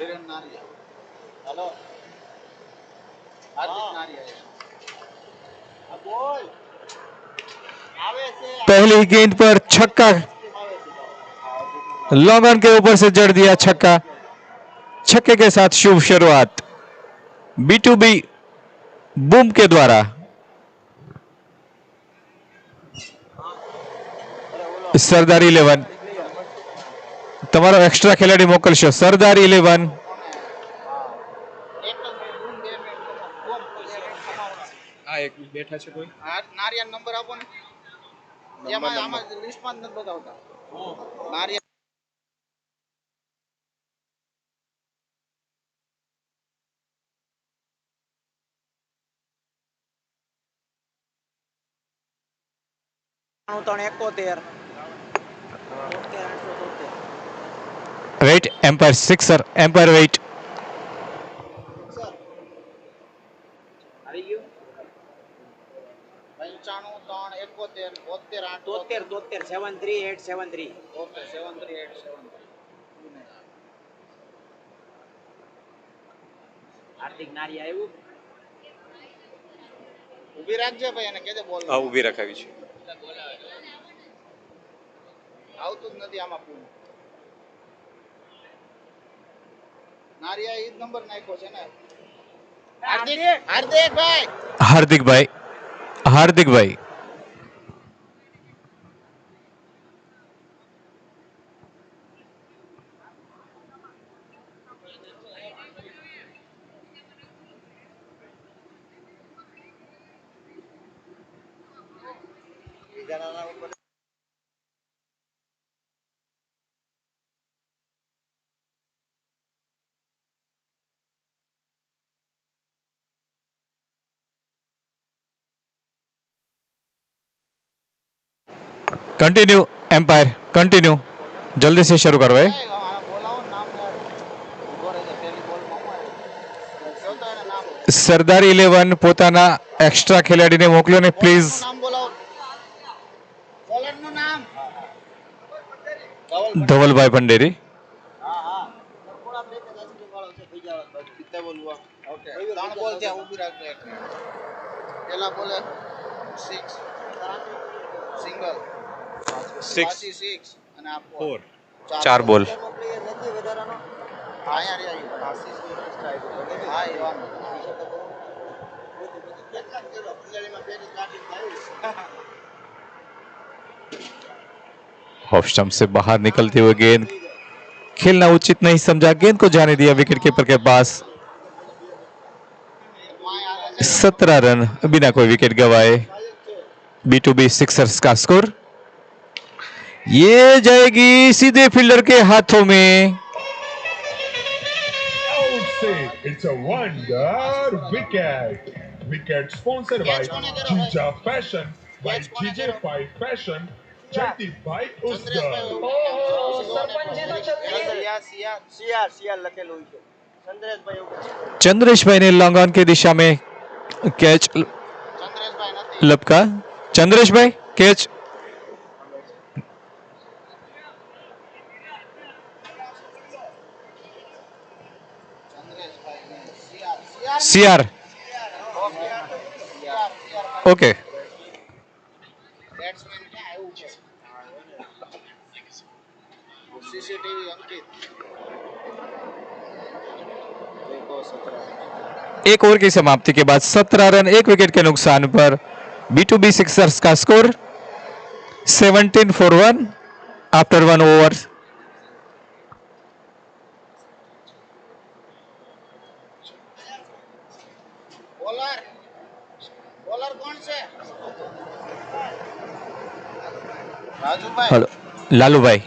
Hello हार्दिक नारिया बोल पहली गेंद पर छक्का, लॉन्ग ऑन के ऊपर से जड़ दिया छक्का। छक्के के साथ शुभ शुरुआत B2B बूम के द्वारा। सरदार 11 તમારો એક્સ્ટ્રા ખેલાડી મોકલશો। સરદાર 11 હા એક બેઠા છે કોઈ નારિયા નંબર આપો ને એમાં આમાં લિસ્ટમાં જ નથી બતાવતા નારિયા wait umpire sixer umpire wait. આવી ગયું 95 3 71 72 73873 ઓકે 73873 હાર્દિક નારિયા આવ્યું ઊભી રાખજે ભાઈ એને કેજે બોલ હા ઊભી રખાવી છે આવતું જ નથી આમાં પૂરું નારિયા ઈ જ નંબર નાખ્યો છે ને હાર્દિકભાઈ હાર્દિકભાઈ कंटिन्यू एम्पायर कंटिन्यू जल्दी से शुरू करो। સરદાર 11 પોતાના એક્સ્ટ્રા ખેલાડીને મોકલો ને પ્લીઝ। ધવલભાઈ ભંડેરી चार बॉल ऑफ स्टंप से बाहर निकलते हुए गेंद खेलना उचित नहीं समझा, गेंद को जाने दिया विकेट कीपर के पास। 17 रन बिना कोई विकेट गवाए। B2B सिक्सर्स का स्कोर। ये जाएगी सीधे फील्डर के हाथों में। It's a wonder wicket. Wicket sponsored by Jija Fashion by JJ5 Fashion. Jaideep Bhai Usgar. Chandresh भाई ने लॉन्ग ऑन की दिशा में कैच लपका। चंद्रेश भाई कैच। सीआर ओके एक ओवर की समाप्ति के बाद 17 रन एक विकेट के नुकसान पर B2B सिक्सर्स का score 17 for 1 after 1 over. Hello Lalu भाई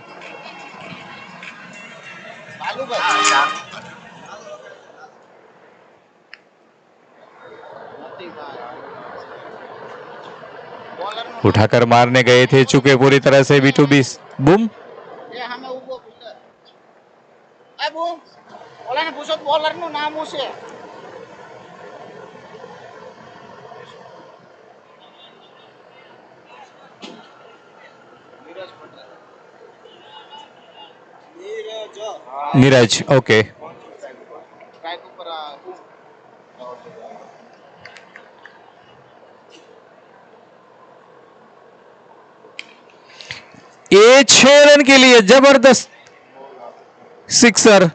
उठाकर मारने गए थे, चुके पूरी तरह से B2B बूम। बॉलर નું નામ શું છે नीरज ओके ये 6 रन के लिए जबरदस्त sixer.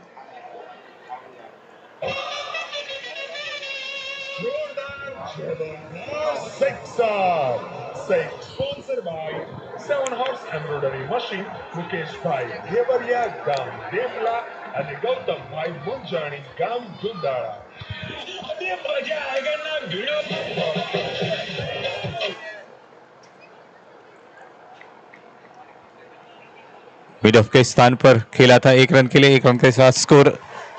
Sixer. Six sponsored by 7 Horse Embroidery Machine, Mukesh Bhai Devaria Gam Devla and Gautam Bhai Munjani Gam Gundara. अभी मजा आएगा ना भिड़ो। मिड ऑफ के स्थान पर खेला था 1 रन के लिए, 1 रन के साथ स्कोर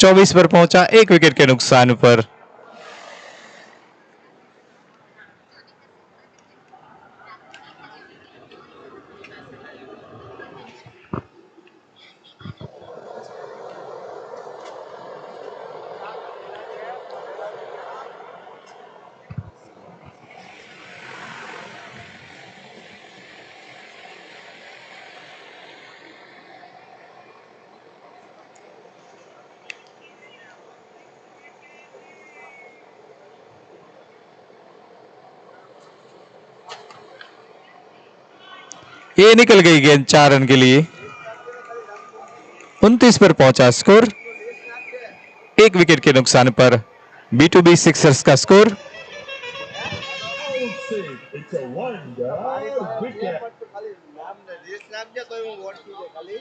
24 पर पहुंचा, 1 विकेट के नुकसान पर। ये निकल गई गेंद 4 रन के लिए, 29 पर पहुंचा स्कोर, 1 विकेट के नुकसान पर। B2B सिक्सर्स का score. It's a wonder wicket. ખાલી નામ ને રીસ નાખજે તો હું વોટ દે ખાલી.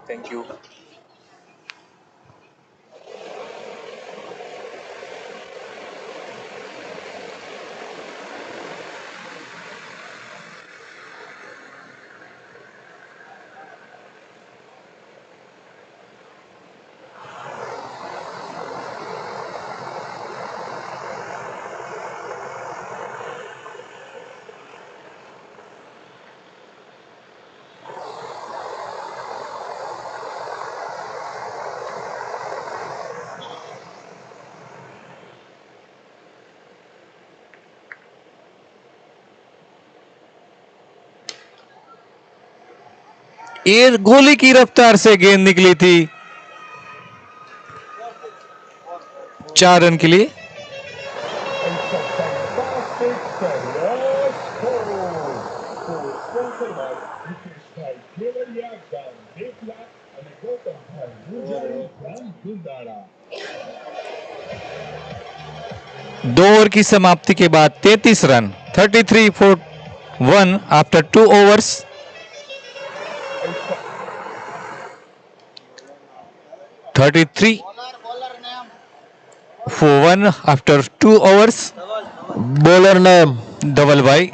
Thank you. ये गोली की रफ्तार से गेंद निकली थी 4 रन के लिए। It's a fantastic career score. So sponsored by Mukesh Bhai Devaria Gam Devla and Gautam Bhai Munjani Gam Gundara. 2 over की समाप्ति के बाद 33 run, 33 for 1 after 2 overs। 33 bowler name for 1 after 2 overs। Bowler name Dhaval bhai.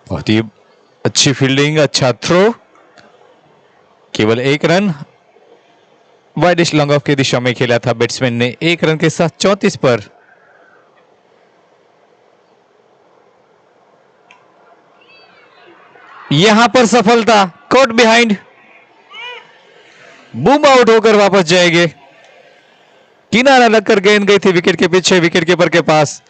बहुत ही अच्छी fielding, अच्छा throw, केवल 1 run. Widish long off की दिशा में खेला था बैट्समैन ने, 1 रन के साथ 34 पर। यहां पर सफलता, कॉट बिहाइंड, बूम आउट होकर वापस जाएंगे। किनारा लगकर गेंद गई थी विकेट के पीछे, विकेट कीपर के पास।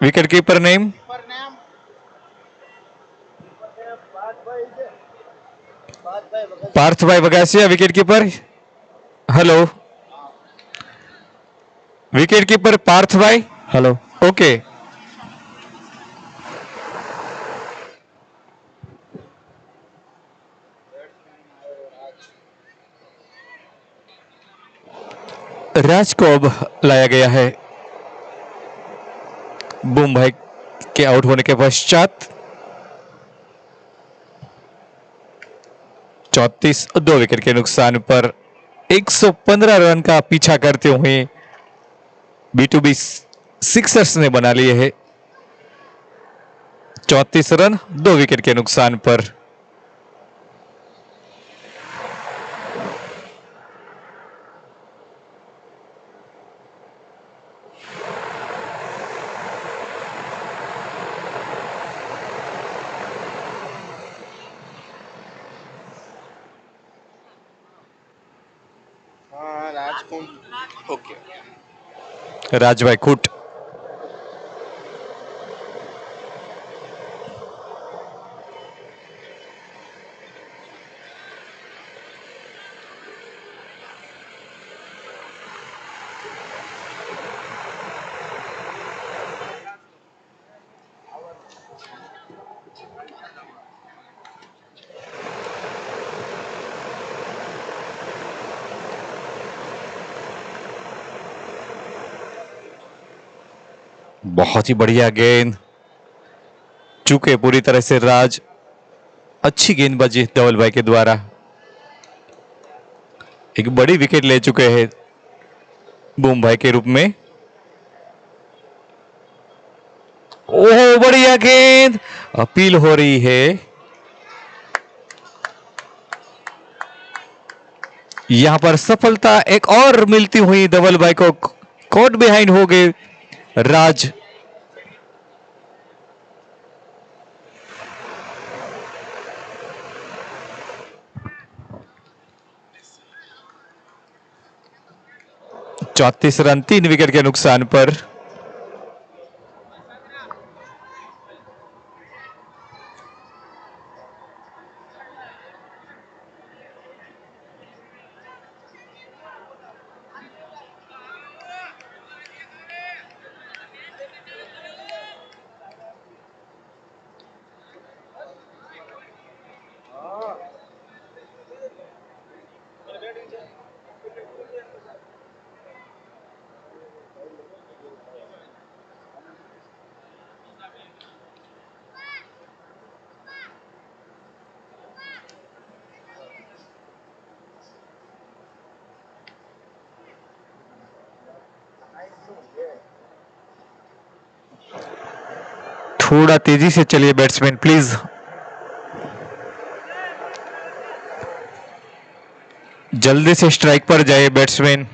विकेट कीपर नेम પર નેમ પાર્થભાઈ છે. પાર્થભાઈ વગર Parth bhai Bagasiya wicket keeper. Hello, wicket keeper Parth bhai. Hello, okay. राज को अब लाया गया है बूम भाई के आउट होने के पश्चात। 34 2 विकेट के नुकसान पर 115 रन का पीछा करते हुए B2B सिक्सर्स ने बना लिए है 34 रन 2 विकेट के नुकसान पर। हाँ राजकुंड। ओके। राजभाई खूट। बहुत ही बढ़िया गेंद, चूके पूरी तरह से राज। अच्छी गेंदबाजी धवल भाई के द्वारा। एक बड़ी विकेट ले चुके हैं बूम भाई के रूप में। ओह बढ़िया गेंद, अपील हो रही है। यहां पर सफलता एक और मिलती हुई धवल भाई को। कॉट बिहाइंड हो गए राज। चौतीस रन 3 विकेट के नुकसान पर। थोड़ा तेजी से चलिए बैट्समैन प्लीज। जल्दी से स्ट्राइक पर जाइए बैट्समैन।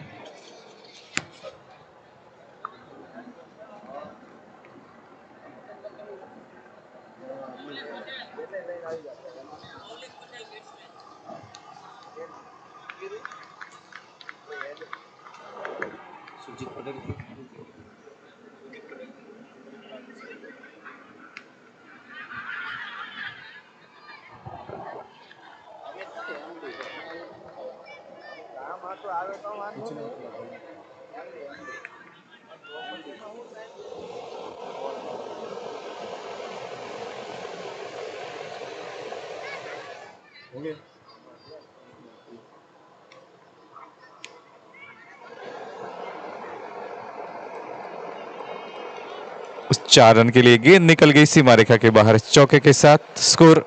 उस 4 रन के लिए गेंद निकल गई सीमा रेखा के बाहर चौके के साथ। स्कोर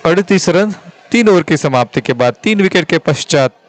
38 रन 3 ओवर की समाप्ति के बाद 3 विकेट के पश्चात।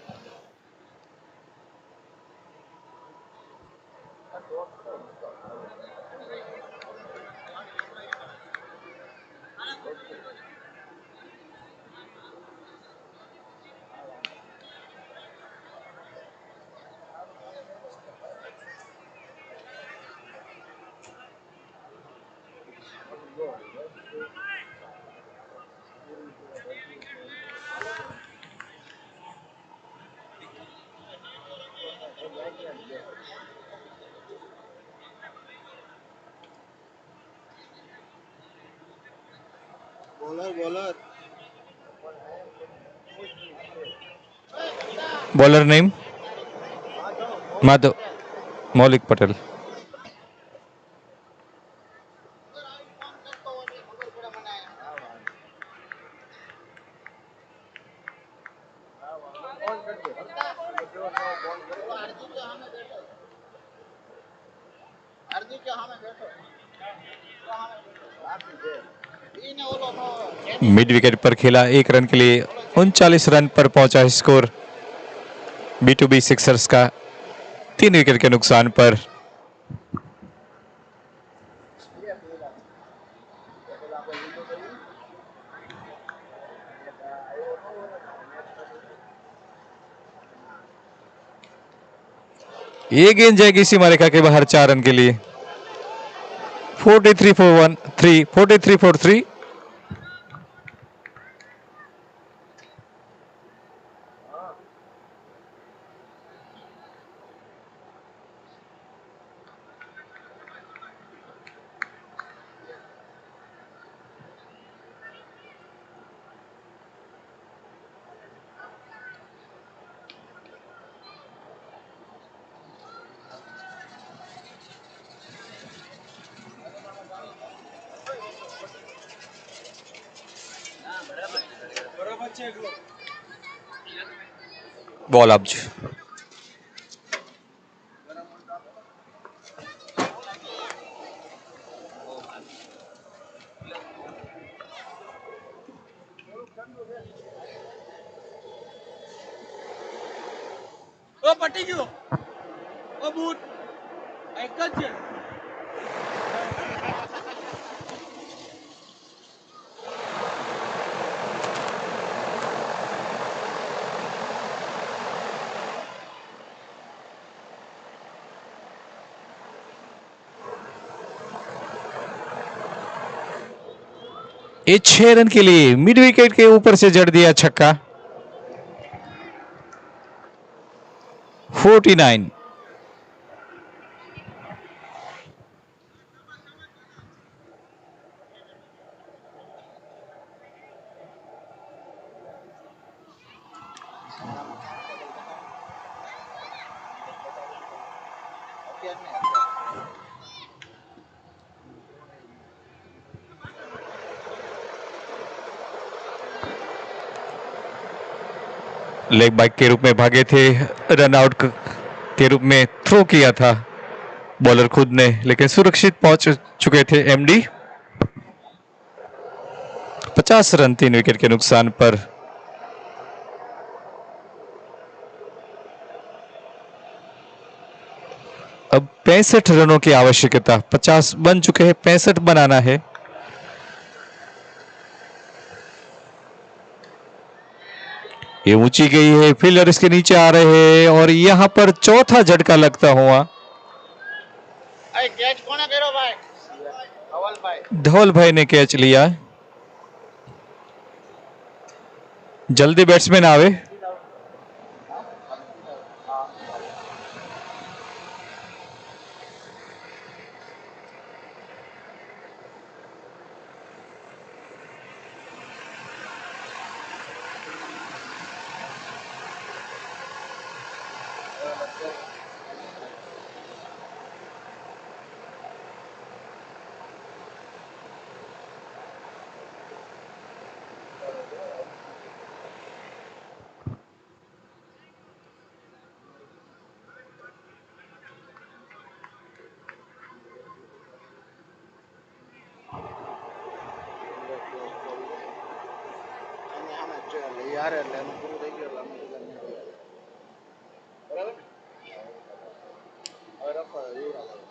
Bowler bowler bowler name Madhav मौलिक पटेल। मिड विकेट पर खेला 1 रन के लिए 39 रन पर पहुंचा स्कोर B2B सिक्सर्स का 3 विकेट के नुकसान पर। ये गेंद जाएगी सीमा रेखा के बाहर 4 रन के लिए। 43 for 1 3 43 for 3। बॉल अब पट्टी क्यों ओ बूट एकच आहे. ये 6 रन के लिए मिड विकेट के ऊपर से जड़ दिया छक्का. 49. लेग बाइक के रूप में भागे थे, रन आउट के रूप में थ्रो किया था बॉलर खुद ने, लेकिन सुरक्षित पहुंच चुके थे एमडी. 50 रन 3 विकेट के नुकसान पर. अब 65 रनों की आवश्यकता, 50 बन चुके हैं, 65 बनाना है. ये ऊंची गई है, फील्डर इसके नीचे आ रहे हैं और यहां पर चौथा झटका लगता हुआ. कैच कोने करो भाई? धवल भाई. धवल भाई ने कैच लिया. जल्दी बैट्समैन आवे. यार लेनो पूરું થઈ ગયો લાંબુ તો કરને બરાબર હવે રફા એવું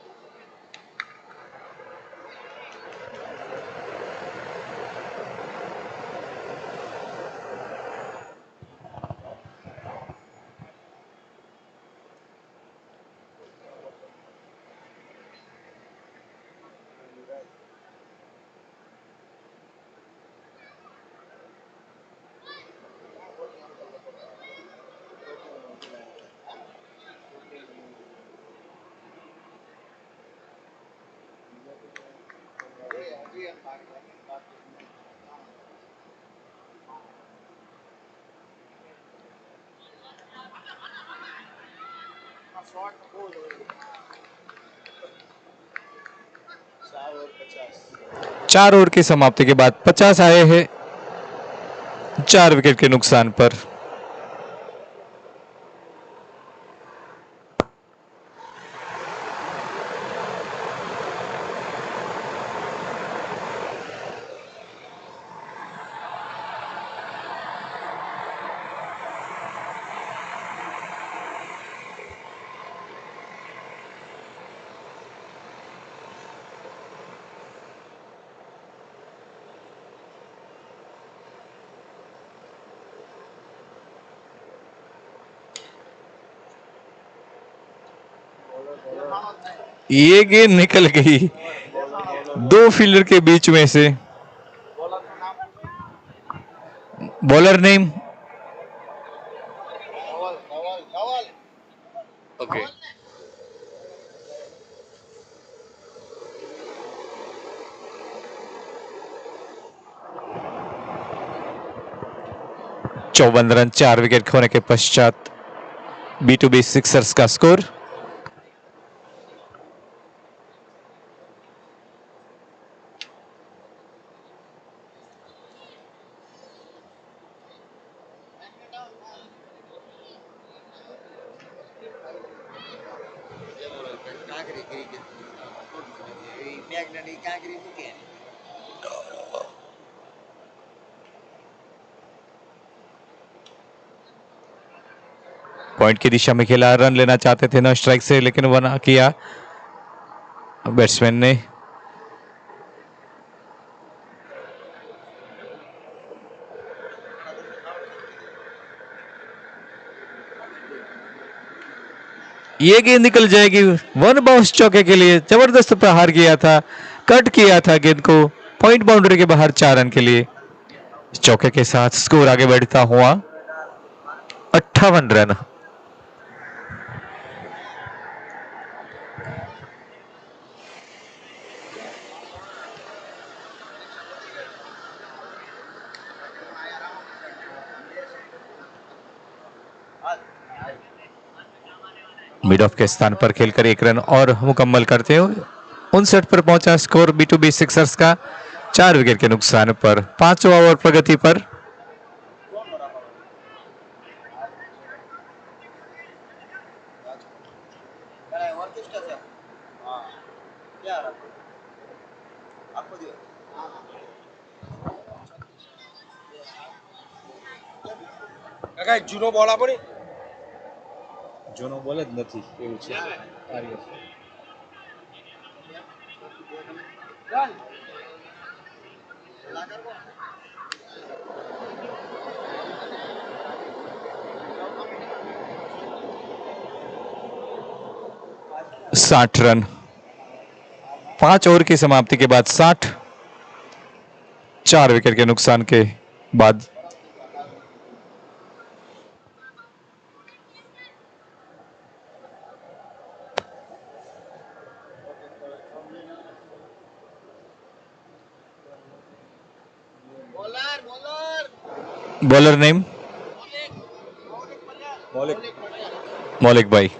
शॉट बोल 4 ओवर की समाप्ति के बाद 50 आए हैं 4 विकेट के नुकसान पर. ये गेंद निकल गई 2 फील्डर के बीच में से. Bowler name Dhaval Dhaval Dhaval okay. चौवन रन 4 विकेट खोने के पश्चात B2B सिक्सर्स का स्कोर. पॉइंट की दिशा में खेला, रन लेना चाहते थे नो स्ट्राइक से, लेकिन वरना किया बैट्समैन ने। ये गेंद निकल जाएगी, वन बाउंस चौके के लिए। जबरदस्त प्रहार किया था, कट किया था गेंद को, पॉइंट बाउंड्री के बाहर 4 रन के लिए। चौके के साथ स्कोर आगे बढ़ता हुआ 58 रन। मिड ऑफ के स्थान पर खेलकर 1 रन और मुकम्मल करते हुए 59 पर पहुंचा स्कोर B2B सिक्सर्स का। 4 विकेट के नुकसान पर 5वां ओवर प्रगति पर। કાકા એક જૂનો બોલ આપો ને. જૂનો બોલ જ નથી એવું છે. साठ रन 5 ओवर की समाप्ति के बाद 60, 4 विकेट के नुकसान के बाद। बॉलर नेम मौलिक भाई।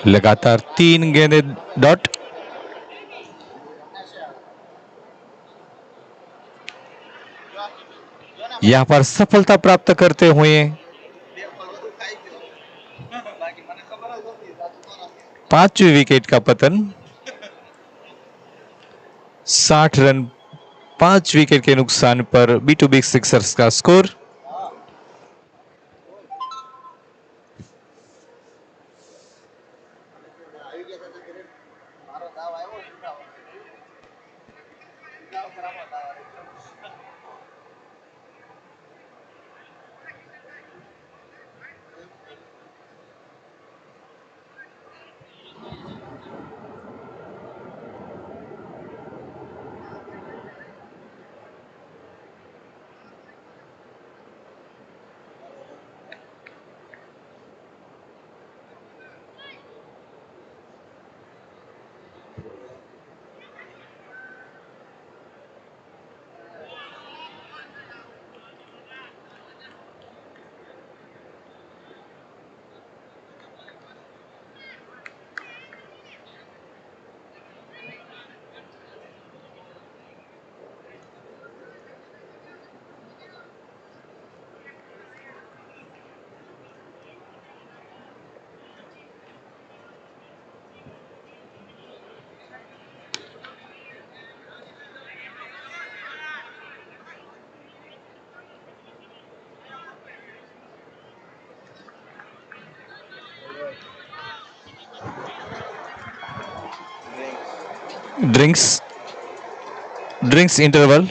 लगातार 3 गेंदें डॉट। यहां पर सफलता प्राप्त करते हुए 5वीं विकेट का पतन। 60 रन 5 विकेट के नुकसान पर B2B सिक्सर्स का score. Drinks drinks interval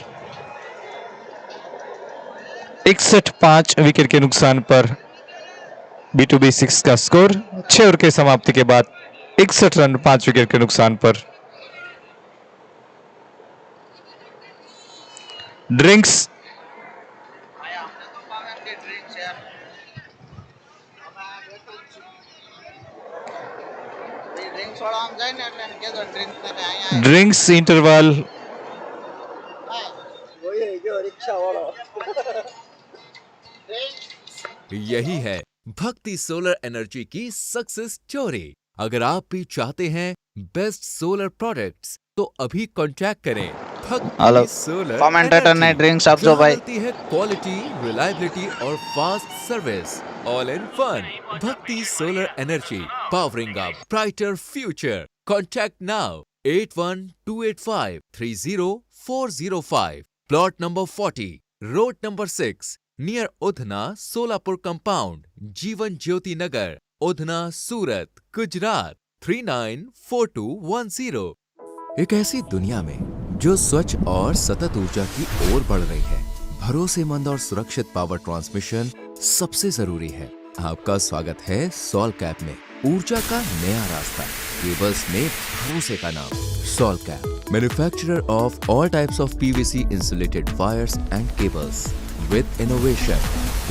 61 wicket के नुकसान पर B2B6 का स्कोर 6 ओवर के समाप्ति के बाद 61 रन 5 विकेट के नुकसान पर। ड्रिंक्स આયા અમને તો ભાવે એમ કે ડ્રિંક્સ યાર અમે આ બેઠા જ છીએ એ ડ્રિંક્સ વાળો આમ જાય ને એટલે એને કહેજો ડ્રિંક્સ ને અહીંયા ड्रिंक्स इंटरवल હા જોઈએ ગયો રિક્ષા વાળો ડ્રિંક્સ यही है भक्ति सोलर एनर्जी की सक्सेस स्टोरी। अगर आप भी चाहते हैं बेस्ट सोलर प्रोडक्ट्स तो अभी कांटेक्ट करें हेलो, भक्ति सोलर कमेंटेटर ने एनर्जी। ड्रिंक्स आपको जहां भाई। मिलती है क्वालिटी, रिलायबिलिटी और fast service all in one. Bhakti solar energy, powering up brighter future. Contact now 8128530405, plot number 40, road number 6, near Udhna Solapur compound, Jeevan Jyoti नगर, उधना, सूरत, गुजरात 394210। एक ऐसी दुनिया में जो स्वच्छ और सतत ऊर्जा की ओर बढ़ रही है, भरोसेमंद और सुरक्षित पावर ट्रांसमिशन सबसे जरूरी है। आपका स्वागत है सॉल कैप में, ऊर्जा का नया रास्ता, केबल्स में भरोसे का नाम Sol Cap, manufacturer of all types of PVC insulated wires and cables with innovation,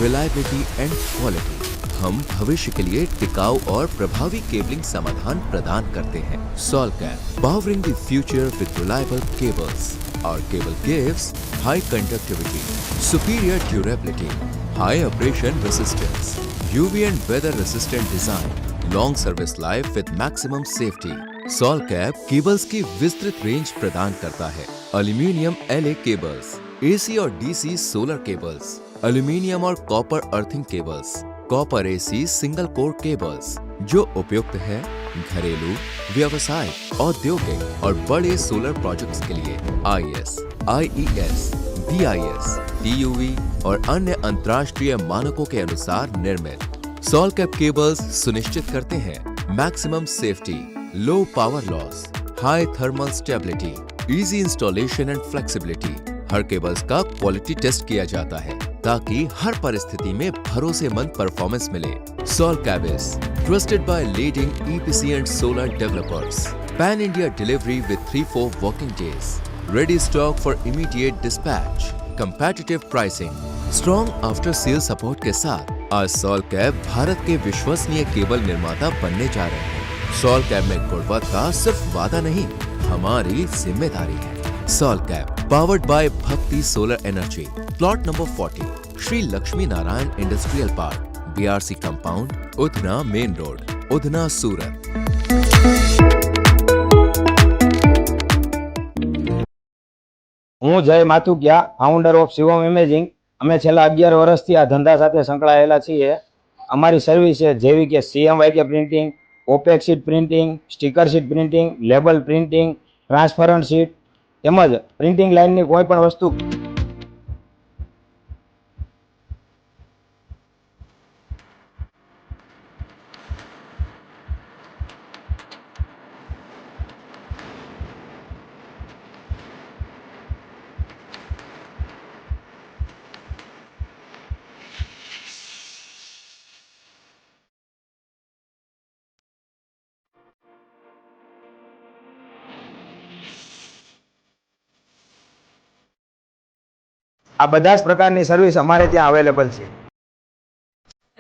reliability and quality। हम भविष्य के लिए टिकाऊ और प्रभावी केबलिंग समाधान प्रदान करते हैं। Sol Cap, powering the future with reliable cables. Our cable gives high conductivity, superior durability, high abrasion resistance, UV and weather resistant design, long service life with maximum safety। Sol Cap cables की विस्तृत range प्रदान करता है। Aluminium LA cables, AC और DC solar cables, aluminium और copper earthing cables, copper AC single core cables, जो उपयुक्त है घरेलू, व्यवसायिक, औद्योगिक और बड़े सोलर प्रोजेक्ट्स के लिए IS, IES, BIS, TUV और अन्य अंतर्राष्ट्रीय मानकों के अनुसार निर्मित। सॉल कैप केबल्स सुनिश्चित करते हैं maximum safety, low power loss, high thermal stability, easy installation and flexibility. Her cables का क्वालिटी टेस्ट किया जाता है ताकि हर परिस्थिति में भरोसेमंद परफॉर्मेंस मिले। Sol Cabs, trusted by leading EPC and solar developers. Pan India delivery with 3-4 working days. Ready stock for immediate dispatch. Competitive pricing, strong after sale support के साथ आज सॉल कैप भारत के विश्वसनीय केबल निर्माता बनने जा रहे हैं। सॉल कैप में गुणवत्ता सिर्फ वादा नहीं, हमारी जिम्मेदारी है। Sol Cap, powered by Bhakti solar energy, plot number 40, Shri Lakshmi Narayan industrial park, BRC compound, Udhna main road, Udhna, Surat. હું Jay Mathukiya, founder of Shivam imaging. અમે છેલ્લા 11 વર્ષથી આ ધંધા સાથે સંકળાયેલા છીએ। અમારી સર્વિસ છે જેવી કે CMYK printing, opaque sheet printing, sticker sheet printing, label printing, transparent sheet તેમજ પ્રિન્ટિંગ લાઇનની કોઈ પણ વસ્તુ આ બધા જ પ્રકારની સર્વિસ અમારે ત્યાં અવેલેબલ છે।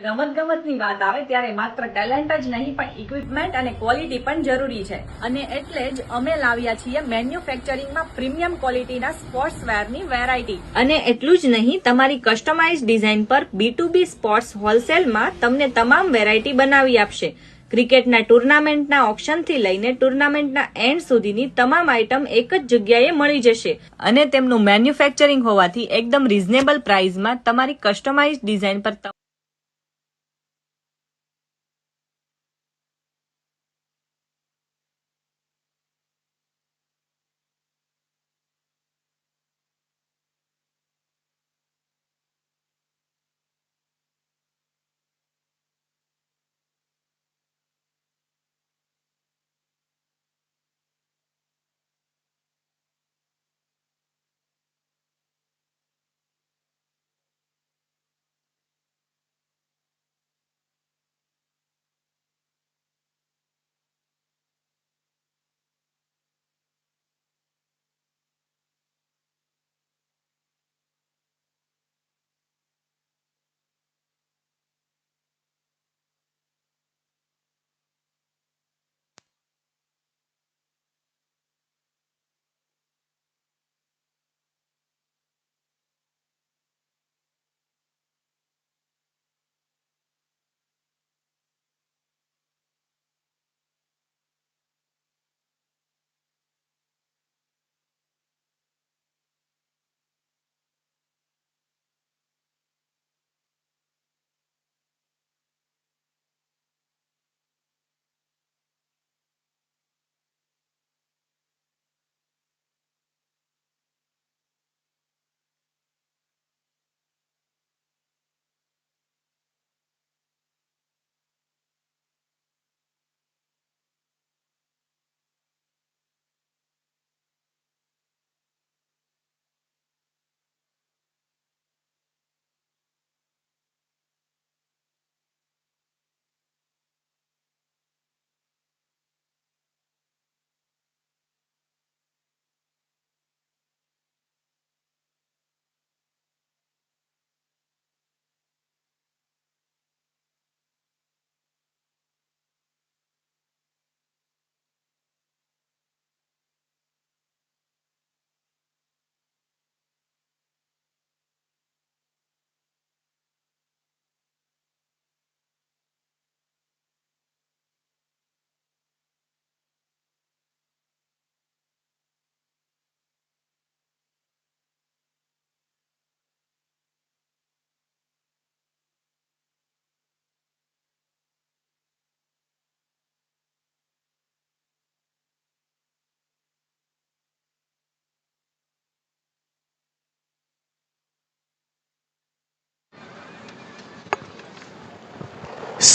રમતગમતની વાત આવે ત્યારે માત્ર ટેલેન્ટ જ નહીં પણ ઇક્વિપમેન્ટ અને ક્વોલિટી પણ જરૂરી છે અને એટલે જ અમે લાવ્યા છીએ મેન્યુફેક્ચરિંગમાં પ્રીમિયમ ક્વોલિટીના સ્પોર્ટ્સ વેરની વેરાયટી અને એટલું જ નહીં તમારી કસ્ટમાઇઝ ડિઝાઇન પર B2B સ્પોર્ટ્સ હોલસેલમાં તમને તમામ વેરાયટી બનાવી આપશે। ક્રિકેટના ટુર્નામેન્ટના ઓપ્શનથી લઈને ટુર્નામેન્ટના એન્ડ સુધીની તમામ આઇટમ એક જ જગ્યાએ મળી જશે અને તેમનું મેન્યુફેક્ચરિંગ હોવાથી એકદમ રીઝનેબલ પ્રાઇસમાં તમારી કસ્ટમાઇઝ ડિઝાઇન પર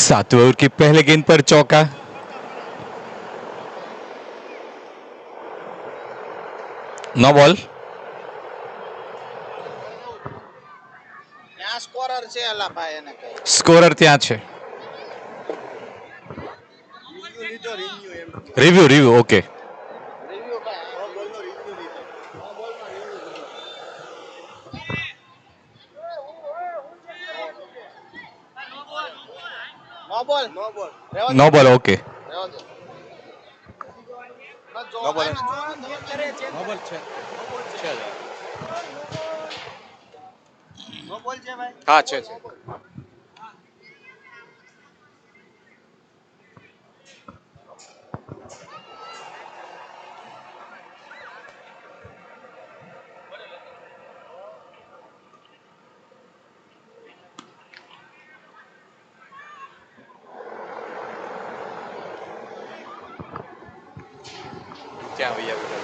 सातवें ओवर की पहले गेंद पर चौका। No ball. ત્યાં સ્કોરર છે અલા ભાઈ એને કહે સ્કોરર ત્યાં છે। રિવ્યુ લીધો રિવ્યુ એમ રિવ્યુ રિવ્યુ ઓકે। રિવ્યુ ભાઈ નો બોલનો રિવ્યુ લીધો નો બોલનો રિવ્યુ લીધો નો બોલ રહેવા નો બોલ ઓકે। રહેવા દો નો બોલ. નો બોલ છે નો બોલ છે ભાઈ હા છે ત્યાં આવી આવ્યું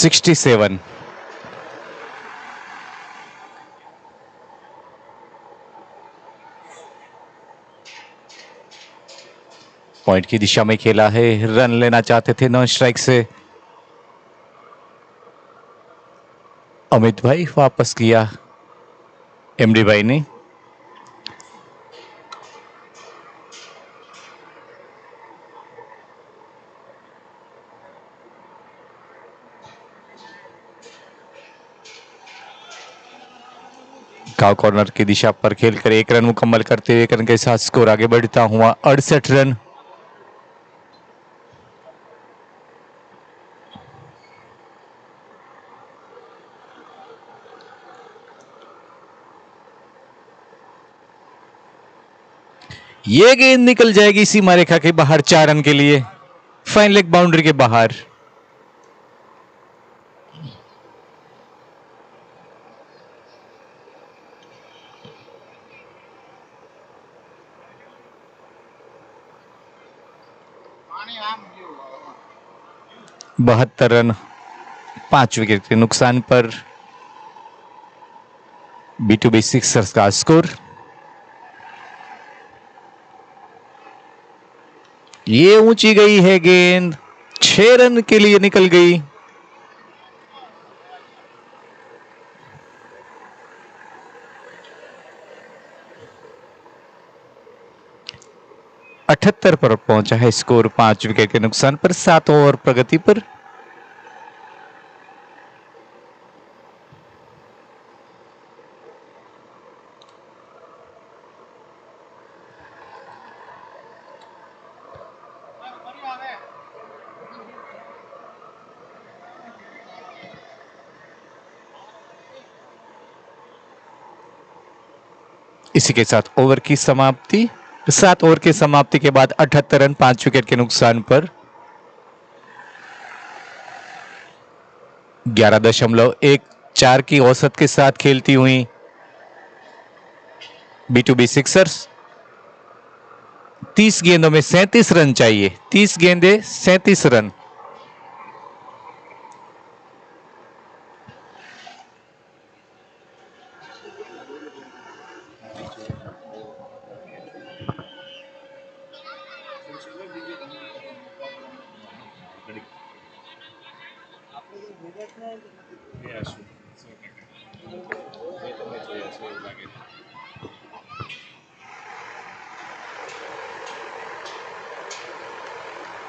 67। पॉइंट की दिशा में खेला है, रन लेना चाहते थे नॉन स्ट्राइक से। अमित भाई वापस किया एमडी भाई ने। काव कॉर्नर की दिशा पर खेलकर 1 रन मुकम्मल करते हुए 1 रन के साथ स्कोर आगे बढ़ता हुआ 68 रन। ये गेंद निकल जाएगी सीमा रेखा के बाहर 4 रन के लिए, फाइन लेग बाउंड्री के बाहर। પાણી આમ ગયું 72 रन 5 विकेट के नुकसान पर B2B सिक्सर्स का स्कोर। ये ऊंची गई है गेंद, 6 रन के लिए निकल गई। अठहत्तर पर पहुंचा है स्कोर 5 विकेट के नुकसान पर, 7 ओवर प्रगति पर। इसी के साथ ओवर की समाप्ति। 7 ओवर की समाप्ति के बाद 78 रन 5 विकेट के नुकसान पर 11.14 की औसत के साथ खेलती हुई B2B सिक्सर्स 30 गेंदों में 37 रन चाहिए। 30 गेंदे 37 रन।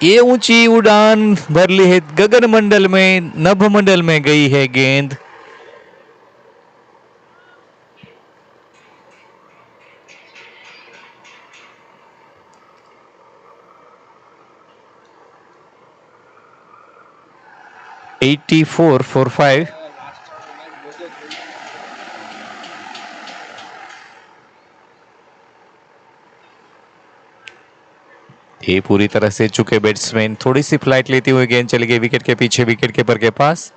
ये ऊंची उड़ान भर ली है गगन मंडल में, नभ मंडल में गई है गेंद। $84 for 5। ये पूरी तरह से चुके बैट्समैन थोड़ी सी फ्लाइट लेती हुई गेंद चली गई विकेट के पीछे, विकेट कीपर के पास।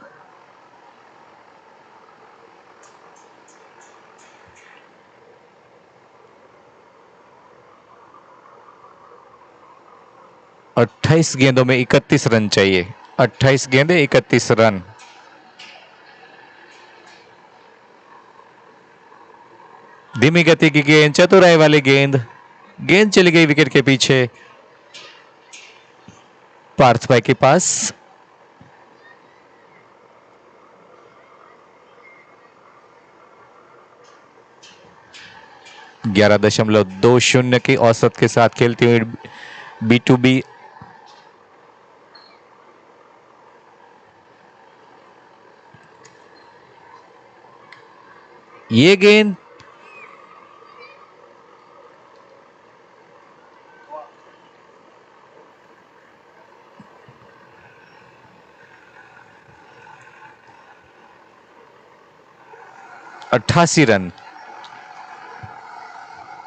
28 गेंदों में 31 रन चाहिए। 28 गेंदे 31 रन। धीमी गति की गेंद, चतुराई वाली गेंद, गेंद चली गई विकेट के पीछे पार्थ भाई के पास। ग्यारह दशमलव 20 की औसत के साथ खेलती हुई B2B ये गेंद अट्ठासी रन।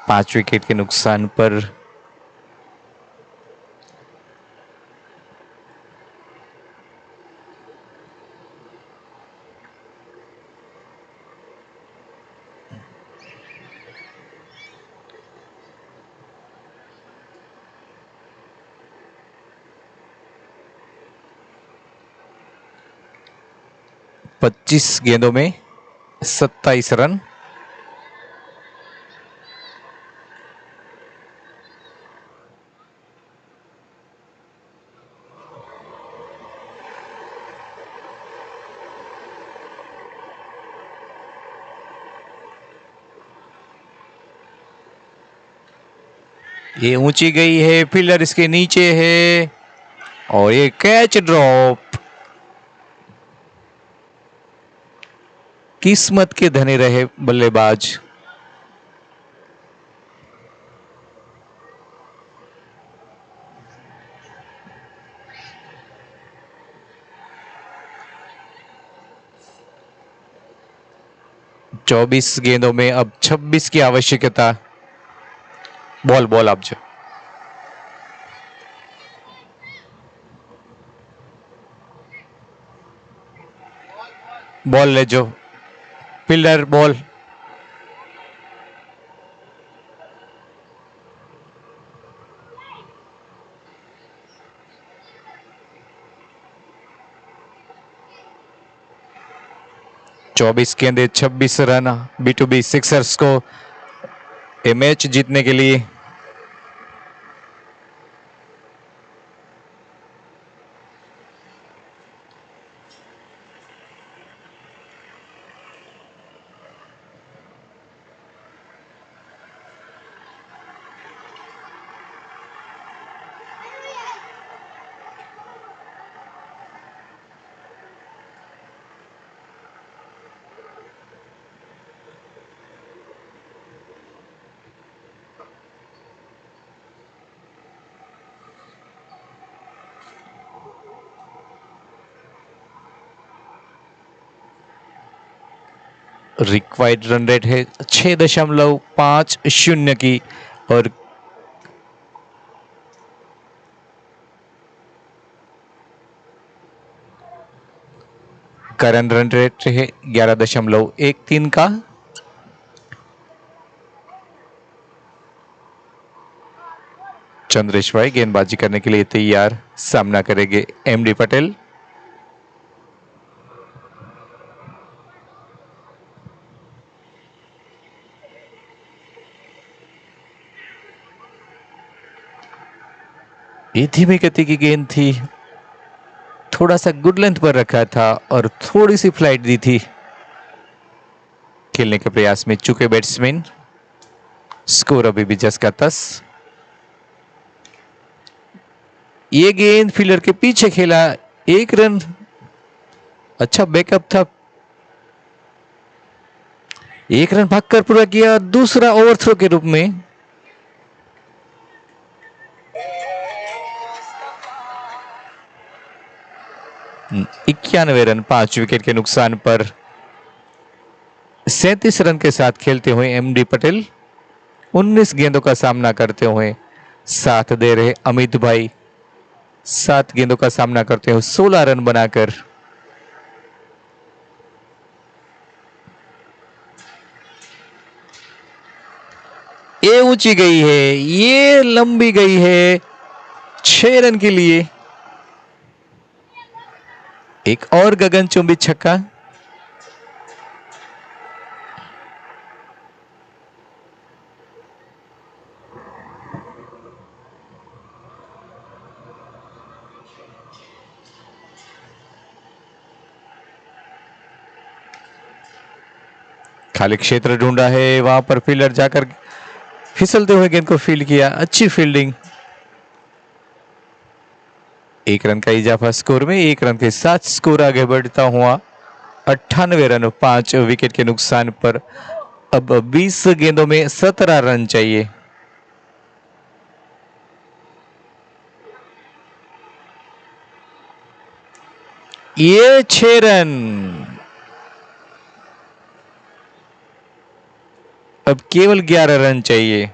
5 विकेट के नुकसान पर पच्चीस गेंदों में 27 रन। ये ऊंची गई है, फील्डर इसके नीचे है और ये कैच ड्रॉप। किस्मत के धनी रहे बल्लेबाज। चौबीस गेंदों में अब 26 की आवश्यकता। बॉल बॉल अब जो बॉल ले जो फील्डर बॉल। चौबीस गेंदे 26 रन B2B सिक्सर्स को ये मैच जीतने के लिए। रिक्वायर्ड रन रेट है 6.50 की और करंट रन रेट है 11.13 का। चंद्रेश भाई गेंदबाजी करने के लिए तैयार, सामना करेंगे MD पटेल। ये धीमी गति की गेंद थी, थोड़ा सा गुड लेंथ पर रखा था और थोड़ी सी फ्लाइट दी थी। खेलने के प्रयास में चूके बैट्समैन। स्कोर अभी भी 10 का 10। ये गेंद फील्डर के पीछे खेला, 1 रन। अच्छा बैकअप था, 1 रन भागकर पूरा किया। दूसरा ओवरथ्रो के रूप में। इक्यानवे रन 5 विकेट के नुकसान पर 37 रन के साथ खेलते हुए MD पटेल 19 गेंदों का सामना करते हुए साथ दे रहे अमित भाई 7 गेंदों का सामना करते हुए 16 रन बनाकर। ये ऊंची गई है, ये लंबी गई है, 6 रन के लिए एक और गगनचुंबी छक्का। खाली क्षेत्र ढूंढा है, वहां पर फील्डर जाकर फिसलते हुए गेंद को फील्ड किया। अच्छी फील्डिंग। 1 रन का इजाफा स्कोर में। 1 रन के साथ स्कोर आगे बढ़ता हुआ 98 रन 5 विकेट के नुकसान पर। अब 20 गेंदों में 17 रन चाहिए। ये 6 रन। अब केवल 11 रन चाहिए।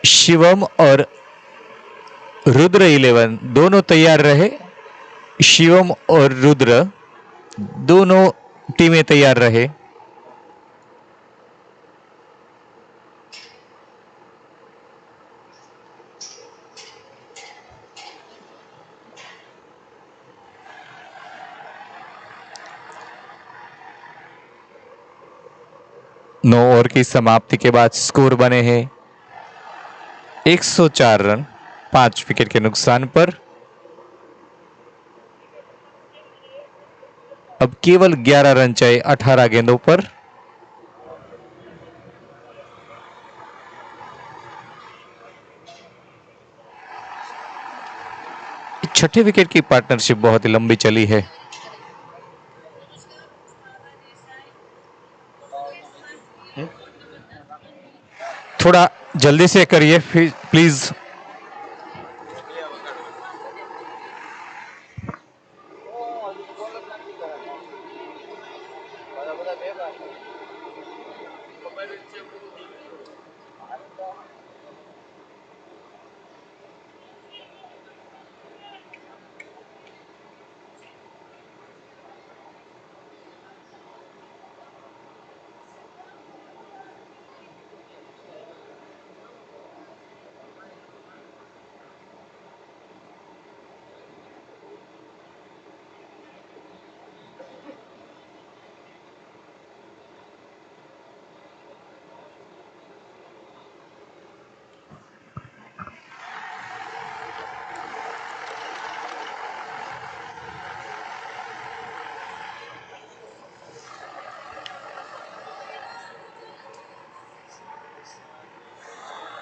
शिवम और रुद्र 11 दोनों तैयार रहे। शिवम और रुद्र दोनों टीमें तैयार रहे। नौ ओवर की समाप्ति के बाद स्कोर बने हैं 104 रन 5 विकेट के नुकसान पर। अब केवल 11 रन चाहिए 18 गेंदों पर। छठे विकेट की पार्टनरशिप बहुत ही लंबी चली है। थोड़ा जल्दी से करिए प्लीज।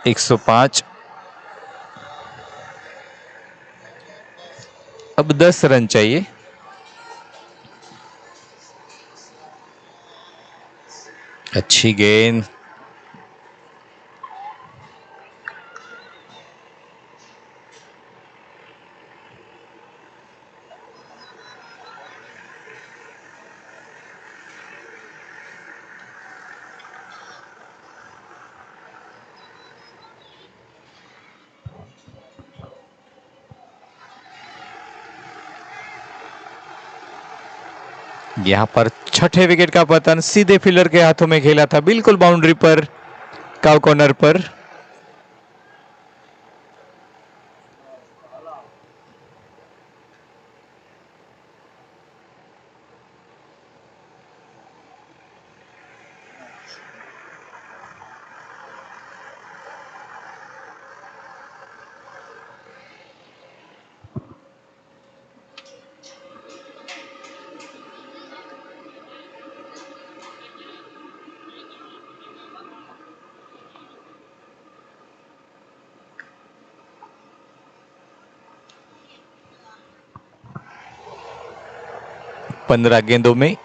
एक 105। अब 10 रन चाहिए। अच्छी गेंद। यहां पर छठे विकेट का पतन सीधे फील्डर के हाथों में खेला था, बिल्कुल बाउंड्री पर, काव कॉर्नर पर। पंद्रह गेंदों में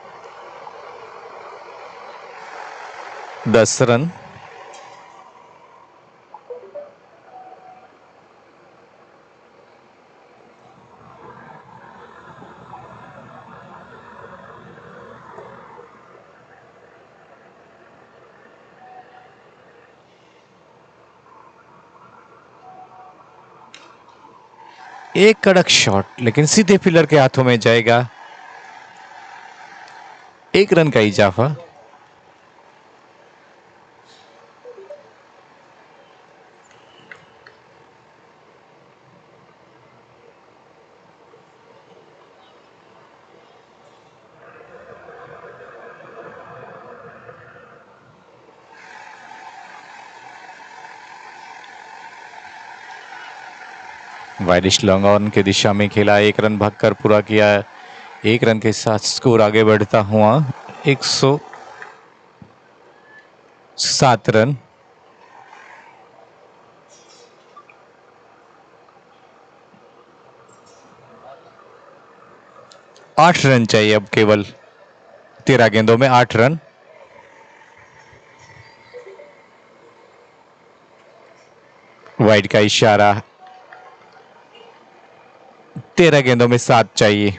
10 रन। एक कड़क शॉट, लेकिन सीधे फील्डर के हाथों में जाएगा। 1 रन का इजाफा। वाइडिश लॉन्ग ऑन की दिशा में खेला, 1 रन भागकर पूरा किया। 1 रन के साथ स्कोर आगे बढ़ता हुआ 107 रन। आठ रन चाहिए अब, केवल 13 गेंदों में 8 रन। वाइड का इशारा, 13 गेंदों में 7 चाहिए।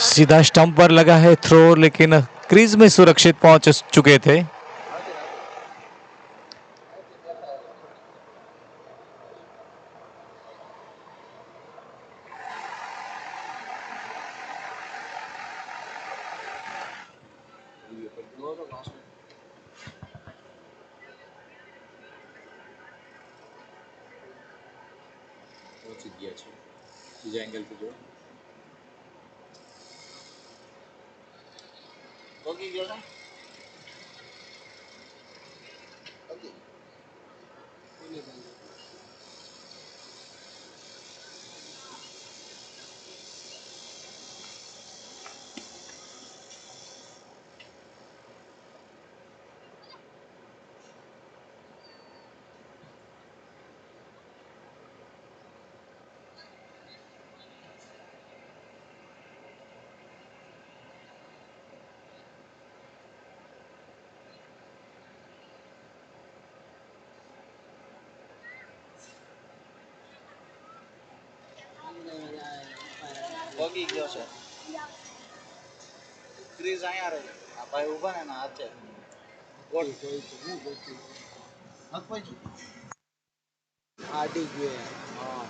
सीधा स्टंप पर लगा है थ्रो, लेकिन क्रीज में सुरक्षित पहुंच चुके थे। પહોંચી ગયા છે બીજા એંગલથી જો પગી ગયો ને પગી. પગી ગયો છે. ક્રીઝ અહીંયા રહી. આ ભાઈ ઊભા ને એના હાથે ગોળ નથી પહોંચ્યું. આડી ગયો હા.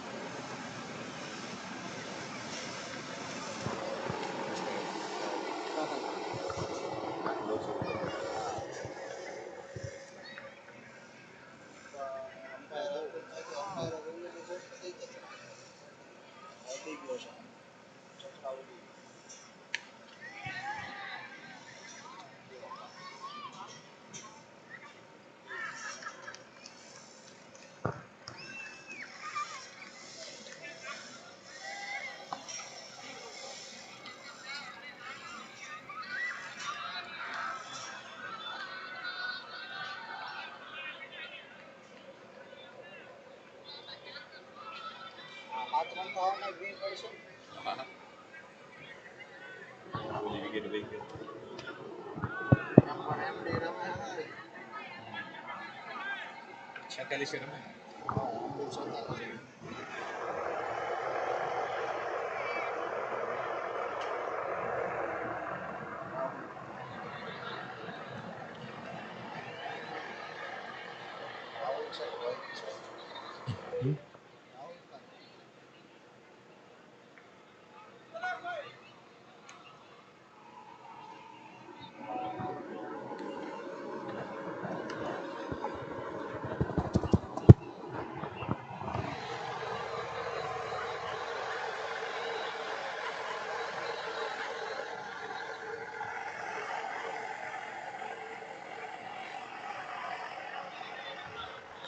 હાથ રન થવાના વી પડશે. ઓલી વિકેટ વહી ગઈ પણ એમડી રમે ને 46 રમે એમડી છતાં આવું છે હોય છે.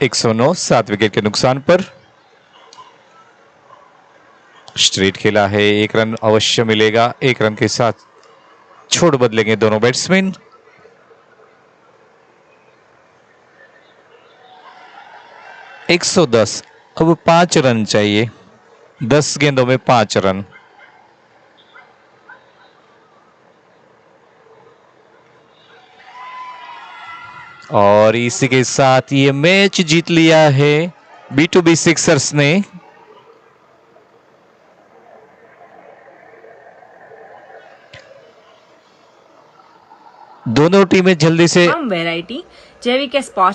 109, 7 विकेट के नुकसान पर। स्ट्रेट खेला है, 1 रन अवश्य मिलेगा। 1 रन के साथ छोड़ बदलेंगे दोनों बैट्समैन। एक 110, अब 5 रन चाहिए। 10 गेंदों में 5 रन। और इसी के साथ ये मैच जीत लिया है B2B सिक्सर्स ने। दोनों टीमें जल्दी से वेरायटी જેવી કે સ્પોર્ટ્સ